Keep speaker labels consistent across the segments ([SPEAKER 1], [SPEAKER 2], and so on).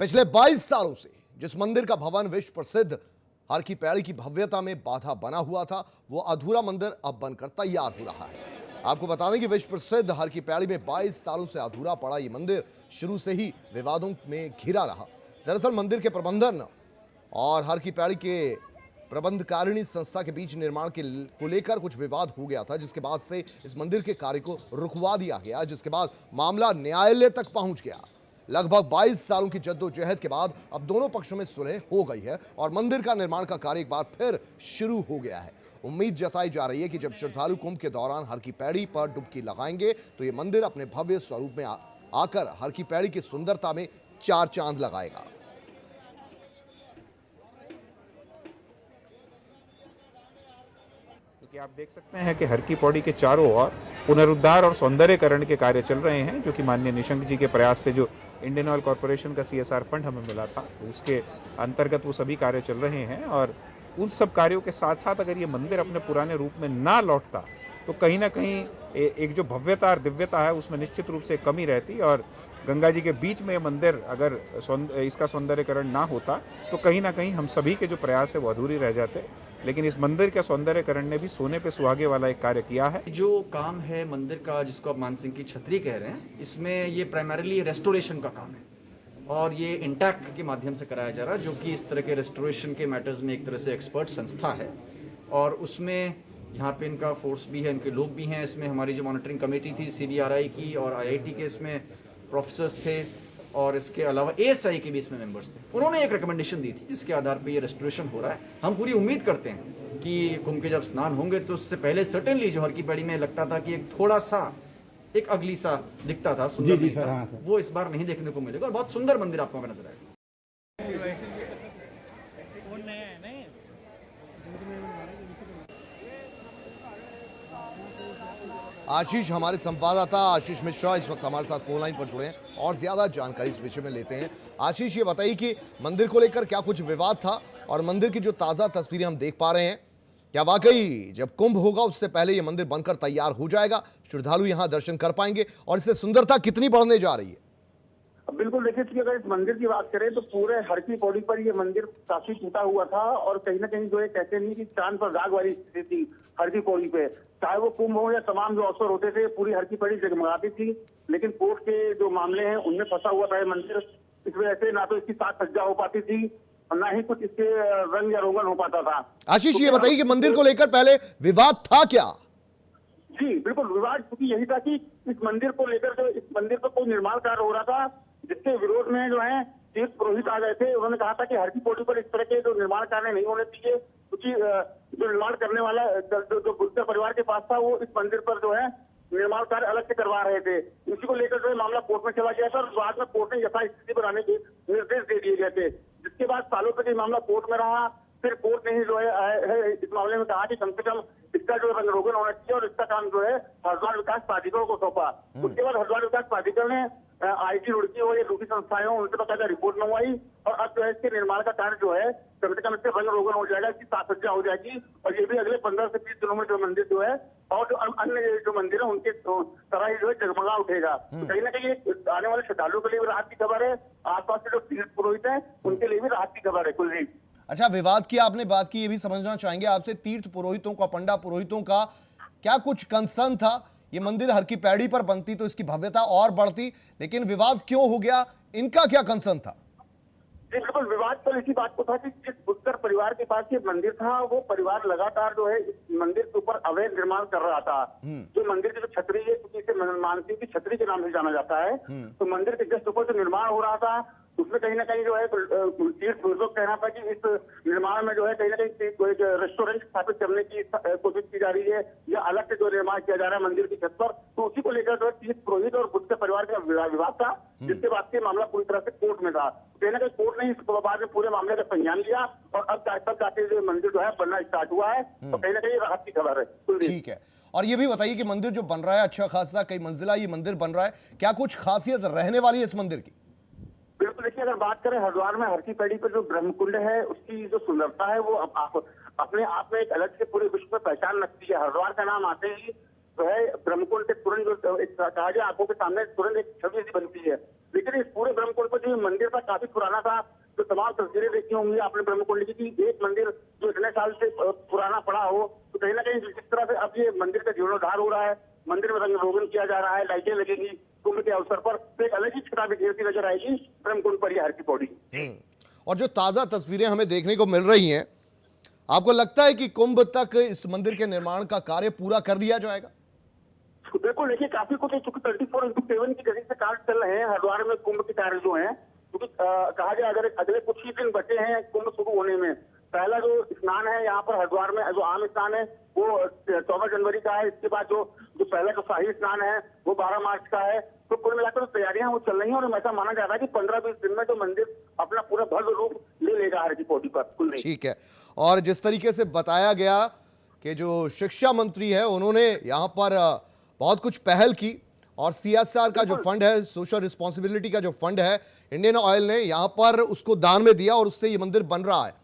[SPEAKER 1] पिछले 22 सालों से जिस मंदिर का भवन विश्व प्रसिद्ध हर की पैड़ी की भव्यता में बाधा बना हुआ था, वो अधूरा मंदिर अब बनकर तैयार हो रहा है। आपको बता दें कि विश्व प्रसिद्ध हर की पैड़ी में 22 सालों से अधूरा पड़ा ये मंदिर शुरू से ही विवादों में घिरा रहा। दरअसल मंदिर के प्रबंधन और हर की पैड़ी के प्रबंधकारिणी संस्था के बीच निर्माण को लेकर कुछ विवाद हो गया था, जिसके बाद से इस मंदिर के कार्य को रुकवा दिया गया, जिसके बाद मामला न्यायालय तक पहुंच गया। लगभग 22 सालों की जद्दोजहद के बाद अब दोनों पक्षों में सुलह हो गई है और मंदिर का निर्माण का कार्य एक बार फिर शुरू हो गया है। उम्मीद जताई जा रही है कि जब श्रद्धालु कुंभ के दौरान हर की पैड़ी पर डुबकी लगाएंगे तो ये मंदिर अपने भव्य स्वरूप में आकर हर की पैड़ी की सुंदरता में चार चांद लगाएगा।
[SPEAKER 2] क्योंकि आप देख सकते हैं कि हर की पौड़ी के चारों ओर पुनरुद्धार और सौंदर्यकरण के कार्य चल रहे हैं, जो कि माननीय निशंक जी के प्रयास से जो इंडियन ऑयल कॉरपोरेशन का CSR फंड हमें मिला था, उसके अंतर्गत वो सभी कार्य चल रहे हैं। और उन सब कार्यों के साथ साथ अगर ये मंदिर अपने पुराने रूप में ना लौटता तो कहीं ना कहीं एक जो भव्यता और दिव्यता है उसमें निश्चित रूप से कमी रहती। और गंगा जी के बीच में ये मंदिर अगर इसका सौंदर्यकरण ना होता तो कहीं ना कहीं हम सभी के जो प्रयास है वो अधूरी रह जाते। लेकिन इस मंदिर के सौंदर्यकरण ने भी सोने पे सुहागे वाला एक कार्य किया है।
[SPEAKER 3] जो काम है मंदिर का, जिसको आप मानसिंह की छतरी कह रहे हैं, इसमें ये प्राइमरीली रेस्टोरेशन का काम है और ये इंटैक्ट के माध्यम से कराया जा रहा है, जो कि इस तरह के रेस्टोरेशन के मैटर्स में एक तरह से एक्सपर्ट संस्था है। और उसमें यहाँ पे इनका फोर्स भी है, इनके लोग भी हैं। इसमें हमारी जो मॉनिटरिंग कमेटी थी CBRI की और IIT के इसमें प्रोफेसर्स थे और इसके अलावा ASI के भी इसमें मेंबर्स थे। उन्होंने एक रिकमेंडेशन दी थी जिसके आधार पे ये रेस्टोरेशन हो रहा है। हम पूरी उम्मीद करते हैं कि कुंभ के जब स्नान होंगे तो उससे पहले सर्टेनली जो हर की पैड़ी में लगता था कि एक थोड़ा सा एक अगली सा दिखता था, सुंदर दिखता था, वो इस बार नहीं देखने को मिलेगा और बहुत सुंदर मंदिर आपको नजर आएगा।
[SPEAKER 1] आशीष, हमारे संवाददाता आशीष मिश्रा इस वक्त हमारे साथ फोन लाइन पर जुड़े हैं और ज्यादा जानकारी इस विषय में लेते हैं। आशीष, ये बताइए कि मंदिर को लेकर क्या कुछ विवाद था और मंदिर की जो ताजा तस्वीरें हम देख पा रहे हैं, क्या वाकई जब कुंभ होगा उससे पहले ये मंदिर बनकर तैयार हो जाएगा, श्रद्धालु यहाँ दर्शन कर पाएंगे और इससे सुंदरता कितनी बढ़ने जा रही है?
[SPEAKER 4] बिल्कुल, देखिए अगर इस मंदिर की बात करें तो पूरे हर की पौड़ी पर ये मंदिर काफी टूटा हुआ था और कहीं ना कहीं जो है कहते नहीं कि चांद पर दाग वाली स्थिति थी हर की पौड़ी पे। चाहे वो कुंभ हो या तमाम जो अवसर होते थे, पूरी हर की पौड़ी जगमगाती थी। लेकिन कोर्ट के जो मामले हैं उनमें फंसा हुआ था ये मंदिर। इस वजह से ना तो इसकी साज सज्जा हो पाती थी और ना ही कुछ इसके रंग या रोगन हो पाता था।
[SPEAKER 1] आशीष, ये बताइए कि मंदिर को लेकर पहले विवाद था क्या?
[SPEAKER 4] जी बिल्कुल, विवाद क्योंकि यही था कि इस मंदिर को लेकर जो इस मंदिर पर कोई निर्माण कार्य हो रहा था, जिसके विरोध में जो है तीर्थ पुरोहित आ गए थे। उन्होंने कहा था कि हर की पौड़ी पर इस तरह के जो निर्माण कार्य नहीं होने चाहिए, क्योंकि जो निर्माण करने वाला जो गुप्ता परिवार के पास था वो इस मंदिर पर जो है निर्माण कार्य अलग से करवा रहे थे। इसी को लेकर जो है मामला कोर्ट में चला गया था और बाद में कोर्ट ने यथास्थिति बनाने के निर्देश दे दिए गए थे, जिसके बाद सालों तक ये मामला कोर्ट में रहा। फिर कोर्ट ने ही जो है इस मामले में कहा कि कम से कम इसका जो रंग रोगन होना चाहिए और इसका काम जो है हरिद्वार विकास प्राधिकरण को सौंपा। उसके बाद हरिद्वार विकास प्राधिकरण ने IIT रुड़की हो या दूसरी संस्थाएं हो, उनसे बकायदा रिपोर्ट मंगवाई और अब जो है इसके निर्माण का कार्य जो है कम से कम इससे रंग रोगन हो जाएगा, इसकी साज सज्जा हो जाएगी और ये भी अगले 15 से 20 दिनों में जो मंदिर जो है और जो अन्य जो मंदिर है उनके तरह ही जो है जगमगा उठेगा। तो कहीं ना कहीं आने वाले श्रद्धालुओं के लिए भी राहत की खबर है, आसपास के जो तीर्थ पुरोहित है उनके लिए भी राहत की खबर है। कुलदीप,
[SPEAKER 1] अच्छा, विवाद की आपने बात की, ये भी समझना चाहेंगे आपसे, तीर्थ पुरोहितों का, पंडा पुरोहितों का क्या कुछ कंसर्न था? ये मंदिर हर की पैड़ी पर बनती तो इसकी भव्यता और बढ़ती, लेकिन विवाद क्यों हो गया? इनका क्या कंसर्न था?
[SPEAKER 4] जी बिल्कुल, विवाद तो इसी बात को था कि जिस बुद्धर परिवार के पास ये मंदिर था वो परिवार लगातार जो है इस मंदिर के ऊपर अवैध निर्माण कर रहा था। जो मंदिर की जो छतरी है, क्योंकि इसे मानसिंह की छतरी के नाम से जाना जाता है, तो मंदिर के जस्ट ऊपर जो निर्माण हो रहा था उसमें कहीं ना कहीं जो है तीर्थ पुरोहितों का कहना था कि इस निर्माण में जो है कहीं ना कहीं कोई रेस्टोरेंट स्थापित करने की कोशिश की जा रही है या अलग से जो निर्माण किया जा रहा है मंदिर की छत पर। तो उसी को लेकर जो है तीर्थ पुरोहित और बुद्ध परिवार का विवाद था, जिसके बाद से मामला पूरी तरह से कोर्ट में था। कहीं ना कहीं कोर्ट ने इस बाद में पूरे मामले का संज्ञान लिया और अब जाके जो मंदिर जो है बनना स्टार्ट हुआ है, तो कहीं ना कहीं राहत की खबर है।
[SPEAKER 1] ठीक है, और ये भी बताइए कि मंदिर जो बन रहा है, अच्छा खासा कई मंजिला ये मंदिर बन रहा है, क्या कुछ खासियत रहने वाली है इस मंदिर की?
[SPEAKER 4] बिल्कुल, देखिए अगर बात करें हरिद्वार में हर की पैड़ी पर जो ब्रह्मकुंड है उसकी जो सुंदरता है वो अपने आप में एक अलग से पूरे विश्व में पहचान रखती है। हरिद्वार का नाम आते ही जो है ब्रह्मकुंड के तुरंत जो एक कहा जाए आंखों के सामने तुरंत एक छवि बनती है। लेकिन इस पूरे ब्रह्मकुंड पर जो ये मंदिर था काफी पुराना था। जो तमाम तस्वीरें देखी होंगी आपने ब्रह्मकुंड की, एक मंदिर जो इतने साल से पुराना पड़ा हो, तो कहीं ना कहीं जिस तरह से अब ये मंदिर का जीर्णोद्धार हो रहा है, मंदिर में रंग रोगन किया जा रहा है, लाइटें लगेगी कुंभ के अवसर पर, तो एक अलग ही छटा बिखेरती नजर आएगी ब्रह्मकुंड पर ये हर की पौड़ी।
[SPEAKER 1] और जो ताजा तस्वीरें हमें देखने को मिल रही हैं, आपको लगता है कि कुंभ तक इस मंदिर के निर्माण का कार्य पूरा कर लिया जाएगा?
[SPEAKER 4] बिल्कुल, देखिए काफी कुछ चूंकि 34x7 की गति से कार्य चल रहे हैं हरिद्वार में कुंभ के कार्य जो हैं, क्योंकि कहा जाए अगर अगले कुछ ही दिन बचे हैं कुंभ शुरू होने में। पहला जो स्नान है यहाँ पर हरिद्वार में, जो आम स्नान है वो 14 जनवरी का है। इसके बाद जो पहला जो शाही स्नान है वो 12 मार्च का है। तो कुल मिलाकर जो तैयारियां वो चल रही हैं और ऐसा माना जा रहा है कि 15-20 दिन में जो मंदिर अपना पूरा भव्य रूप ले लेगा हर की पौड़ी पर।
[SPEAKER 1] ठीक है। और जिस तरीके से बताया गया कि जो शिक्षा मंत्री है उन्होंने यहाँ पर बहुत कुछ पहल की और CSR का जो फंड है, सोशल रिस्पॉन्सिबिलिटी का जो फंड है, इंडियन ऑयल ने यहाँ पर उसको दान में दिया और उससे ये मंदिर बन रहा है।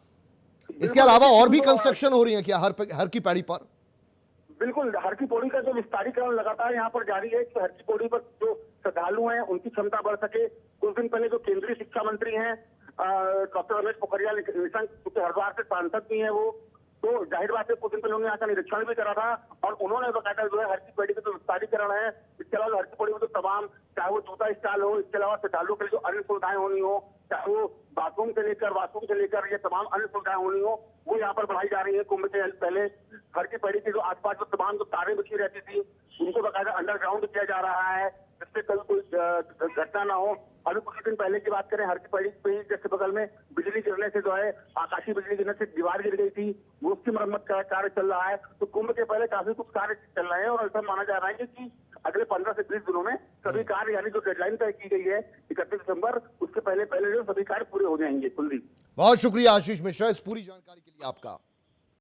[SPEAKER 1] इसके अलावा और भी कंस्ट्रक्शन हो रही है क्या हर की पैड़ी पर?
[SPEAKER 4] बिल्कुल, हर की पौड़ी का जो विस्तारीकरण लगातार यहाँ पर जारी है कि हर की पौड़ी पर जो श्रद्धालु हैं उनकी क्षमता बढ़ सके। कुछ दिन पहले जो केंद्रीय शिक्षा मंत्री हैं डॉक्टर रमेश पोखरियाल निशंक, क्योंकि हरिद्वार से सांसद भी हैं वो, तो जाहिर बात है कुछ दिन पहले उन्होंने यहाँ का निरीक्षण भी करा था और उन्होंने बकायदा जो है हर की पौड़ी का जो विस्तारीकरण है, इसके अलावा हर की पौड़ी में जो तमाम, चाहे वो जूता स्टॉल हो, इसके अलावा श्रद्धालुओं के लिए जो अन्य सुविधाएं होनी हो, चाहे वो बाथरूम से लेकर ये तमाम अन्य सुविधाएं होनी हो, वो यहाँ पर बढ़ाई जा रही है। कुंभ के पहले हर की पौड़ी के जो आसपास जो तमाम जो तारें बिछी रहती थी उनको बकायदा अंडरग्राउंड किया जा रहा है, जिससे कल कोई घटना ना हो। अभी कुछ दिन पहले की बात करें, हर की पौड़ी पे जैसे बगल में बिजली गिरने से जो है, आकाशीय बिजली गिरने से दीवार गिर गई थी, वो उसकी मरम्मत का कार्य चल रहा है। तो कुंभ के पहले काफी कुछ कार्य चल रहे हैं और ऐसा माना जा रहा है कि अगले 15 से 20 दिनों में सभी कार्य, यानी जो डेडलाइन तय की गई है 31 दिसंबर, उसके पहले जो सभी कार्य पूरे हो जाएंगे। कुलदीप,
[SPEAKER 1] बहुत शुक्रिया आशीष मिश्रा इस पूरी जानकारी के लिए आपका।